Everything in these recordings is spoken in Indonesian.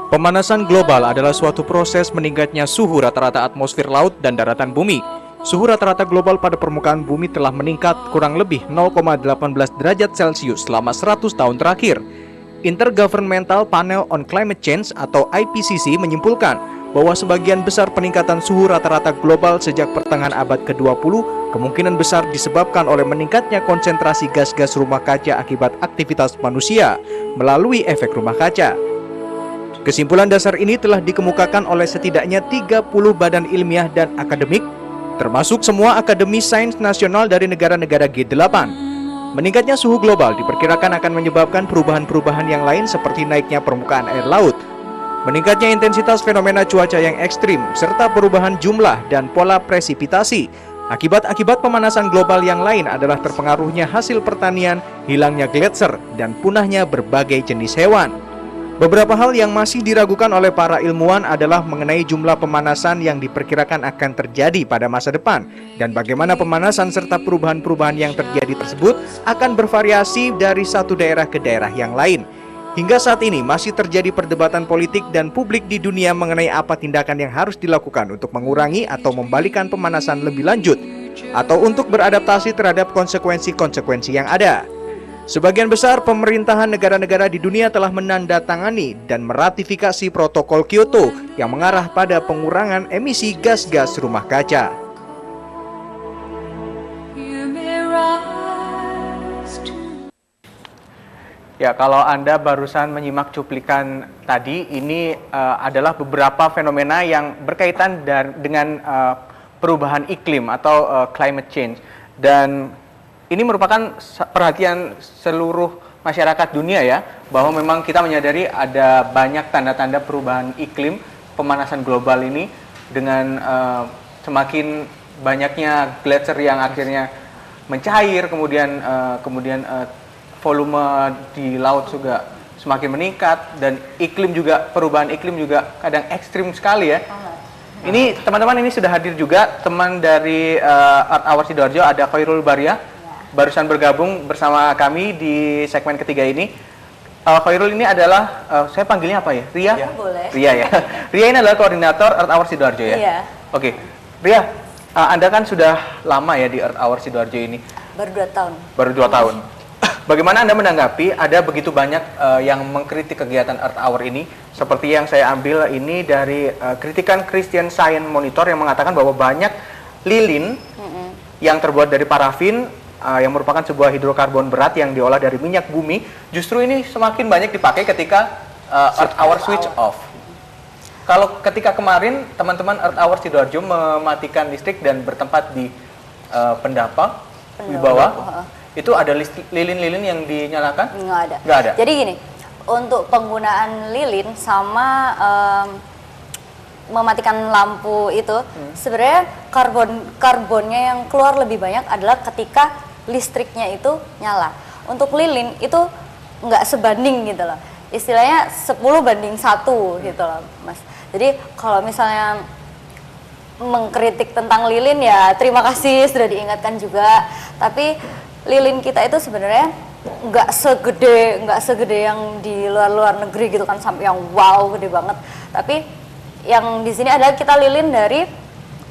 Pemanasan global adalah suatu proses meningkatnya suhu rata-rata atmosfer laut dan daratan bumi. Suhu rata-rata global pada permukaan bumi telah meningkat kurang lebih 0,18 derajat Celcius selama 100 tahun terakhir. Intergovernmental Panel on Climate Change atau IPCC menyimpulkan bahwa sebagian besar peningkatan suhu rata-rata global sejak pertengahan abad ke-20 kemungkinan besar disebabkan oleh meningkatnya konsentrasi gas-gas rumah kaca akibat aktivitas manusia melalui efek rumah kaca. Kesimpulan dasar ini telah dikemukakan oleh setidaknya 30 badan ilmiah dan akademik, termasuk semua akademi sains nasional dari negara-negara G8. Meningkatnya suhu global diperkirakan akan menyebabkan perubahan-perubahan yang lain seperti naiknya permukaan air laut, meningkatnya intensitas fenomena cuaca yang ekstrim, serta perubahan jumlah dan pola presipitasi. Akibat-akibat pemanasan global yang lain adalah terpengaruhnya hasil pertanian, hilangnya gletser, dan punahnya berbagai jenis hewan. Beberapa hal yang masih diragukan oleh para ilmuwan adalah mengenai jumlah pemanasan yang diperkirakan akan terjadi pada masa depan dan bagaimana pemanasan serta perubahan-perubahan yang terjadi tersebut akan bervariasi dari satu daerah ke daerah yang lain. Hingga saat ini masih terjadi perdebatan politik dan publik di dunia mengenai apa tindakan yang harus dilakukan untuk mengurangi atau membalikan pemanasan lebih lanjut atau untuk beradaptasi terhadap konsekuensi-konsekuensi yang ada. Sebagian besar pemerintahan negara-negara di dunia telah menandatangani dan meratifikasi protokol Kyoto yang mengarah pada pengurangan emisi gas-gas rumah kaca. Ya, kalau Anda barusan menyimak cuplikan tadi, ini adalah beberapa fenomena yang berkaitan dengan perubahan iklim atau climate change. Dan ini merupakan perhatian seluruh masyarakat dunia ya, bahwa memang kita menyadari ada banyak tanda-tanda perubahan iklim, pemanasan global ini dengan semakin banyaknya gletser yang akhirnya mencair, kemudian volume di laut juga semakin meningkat, dan iklim juga, perubahan iklim juga kadang ekstrim sekali ya. Ini teman-teman ini sudah hadir juga teman dari Earth Hour Sidoarjo, ada Khairul Baria. Barusan bergabung bersama kami di segmen ketiga ini. Khairul ini adalah, saya panggilnya apa ya? Ria? Ya, boleh. Ria ya. Ria ini adalah koordinator Earth Hour Sidoarjo ya? Iya. Oke. Ria, Anda kan sudah lama ya di Earth Hour Sidoarjo ini? Baru 2 tahun. Baru 2 tahun. Bagaimana Anda menanggapi ada begitu banyak yang mengkritik kegiatan Earth Hour ini? Seperti yang saya ambil ini dari kritikan Christian Science Monitor yang mengatakan bahwa banyak lilin yang terbuat dari parafin, yang merupakan sebuah hidrokarbon berat yang diolah dari minyak bumi, justru ini semakin banyak dipakai ketika Earth Hour switch off. Kalau ketika kemarin teman-teman Earth Hour Sidoarjo mematikan listrik dan bertempat di pendapa di bawah, itu ada lilin-lilin yang dinyalakan? Nggak ada. Nggak ada. Jadi gini, untuk penggunaan lilin sama mematikan lampu itu, sebenarnya karbonnya yang keluar lebih banyak adalah ketika listriknya itu nyala. Untuk lilin itu nggak sebanding gitu loh. Istilahnya 10:1 gitu loh, Mas. Jadi kalau misalnya mengkritik tentang lilin ya terima kasih sudah diingatkan juga. Tapi lilin kita itu sebenarnya nggak segede yang di luar negeri gitu kan, sampai yang wow gede banget. Tapi yang di sini adalah kita lilin dari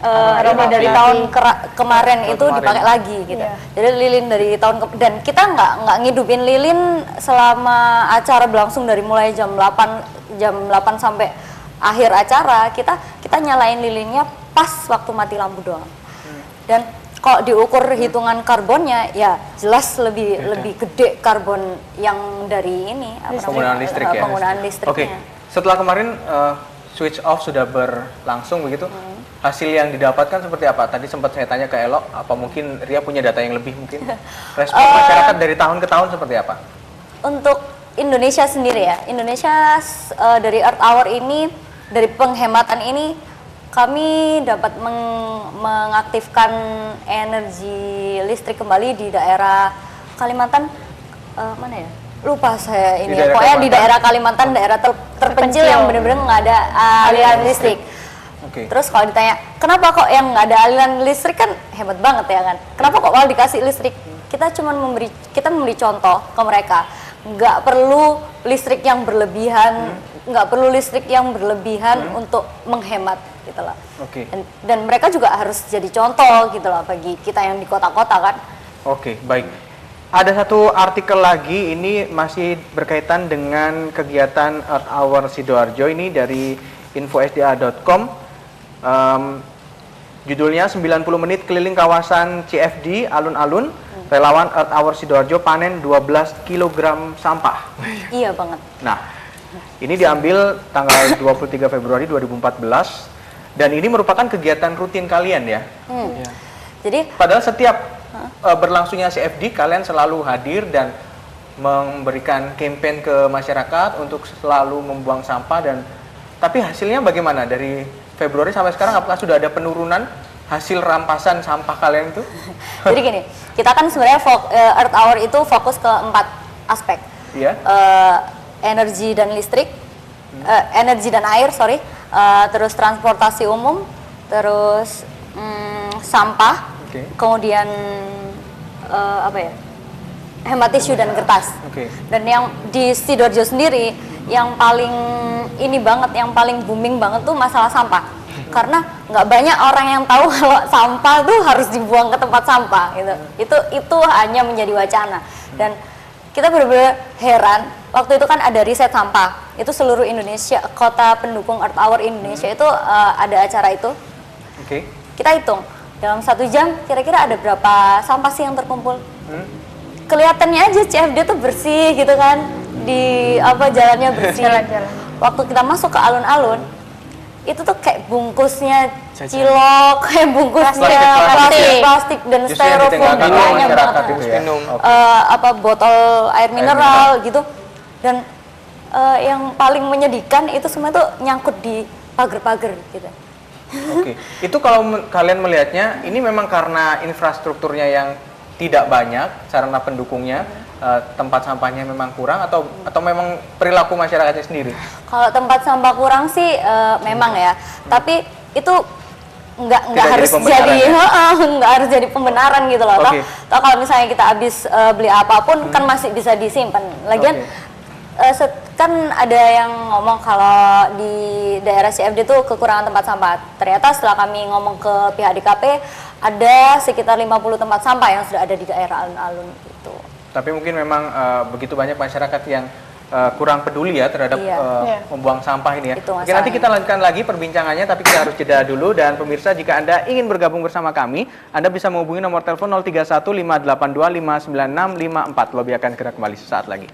ini dari tahun kemarin itu dipakai lagi gitu. Yeah. Jadi lilin dari tahun dan kita nggak ngidupin lilin selama acara berlangsung dari mulai jam 8 sampai akhir acara. Kita nyalain lilinnya pas waktu mati lampu doang. Dan kalau diukur hitungan karbonnya ya jelas lebih gede karbon yang dari ini penggunaan listrik ya. Penggunaan listriknya. Oke. Setelah kemarin switch off sudah berlangsung begitu. Hasil yang didapatkan seperti apa? Tadi sempat saya tanya ke Elo, apa mungkin Ria punya data yang lebih mungkin? Respon masyarakat dari tahun ke tahun seperti apa? Untuk Indonesia sendiri ya, Indonesia dari Earth Hour ini, dari penghematan ini, kami dapat mengaktifkan energi listrik kembali di daerah Kalimantan, mana ya? Lupa saya ini ya. Pokoknya di daerah Kalimantan, daerah terpencil yang benar-benar nggak ada aliran listrik. Okay. Terus kalau ditanya, kenapa kok yang nggak ada aliran listrik, kan hebat banget ya kan? Kenapa kok malah dikasih listrik? Kita memberi contoh ke mereka, nggak perlu listrik yang berlebihan nggak perlu listrik yang berlebihan untuk menghemat gitu loh. Oke. Dan mereka juga harus jadi contoh gitu loh bagi kita yang di kota-kota kan. Oke, baik. Ada satu artikel lagi, ini masih berkaitan dengan kegiatan Earth Hour Sidoarjo, ini dari infosda.com. Judulnya 90 menit keliling kawasan CFD alun-alun, relawan Earth Hour Sidoarjo panen 12 kg sampah. Iya banget. Nah, ini diambil tanggal 23 Februari 2014 dan ini merupakan kegiatan rutin kalian ya. Ya. Jadi Padahal setiap berlangsungnya CFD kalian selalu hadir dan memberikan campaign ke masyarakat untuk selalu membuang sampah tapi hasilnya bagaimana dari Februari sampai sekarang? Apakah sudah ada penurunan hasil rampasan sampah kalian itu? Jadi gini, kita kan sebenarnya Earth Hour itu fokus ke 4 aspek. Iya. Energi dan listrik, energi dan air, terus transportasi umum, terus sampah, kemudian hemat tisu dan kertas. Dan yang di Sidoarjo sendiri yang paling yang paling booming banget tuh masalah sampah. Karena nggak banyak orang yang tahu kalau sampah tuh harus dibuang ke tempat sampah gitu. Itu hanya menjadi wacana. Dan kita benar-benar heran, waktu itu kan ada riset sampah. Itu seluruh Indonesia, kota pendukung Earth Hour Indonesia itu ada acara itu. Kita hitung dalam 1 jam kira-kira ada berapa sampah sih yang terkumpul. Kelihatannya aja CFD tuh bersih gitu kan, di jalannya bersih. Waktu kita masuk ke alun-alun itu tuh kayak bungkusnya cilok, kayak bungkusnya plastik dan styrofoam, banyak banget botol air mineral gitu. Dan yang paling menyedihkan itu semua tuh nyangkut di pagar-pagar gitu. Itu kalau kalian melihatnya ini memang karena infrastrukturnya yang tidak banyak, sarana pendukungnya, tempat sampahnya memang kurang atau memang perilaku masyarakatnya sendiri? Kalau tempat sampah kurang sih memang ya, tapi itu nggak harus jadi pembenaran gitu loh. Toh kalau misalnya kita habis beli apapun kan masih bisa disimpan. Lagian kan ada yang ngomong kalau di daerah CFD itu kekurangan tempat sampah. Ternyata setelah kami ngomong ke pihak DKP, ada sekitar 50 tempat sampah yang sudah ada di daerah alun-alun gitu. Tapi mungkin memang begitu banyak masyarakat yang kurang peduli ya terhadap membuang sampah ini ya. Oke, nanti kita lanjutkan lagi perbincangannya, tapi kita harus jeda dulu. Dan pemirsa, jika Anda ingin bergabung bersama kami, Anda bisa menghubungi nomor telepon 031 582 596 54. Lobby akan segera kembali sesaat lagi.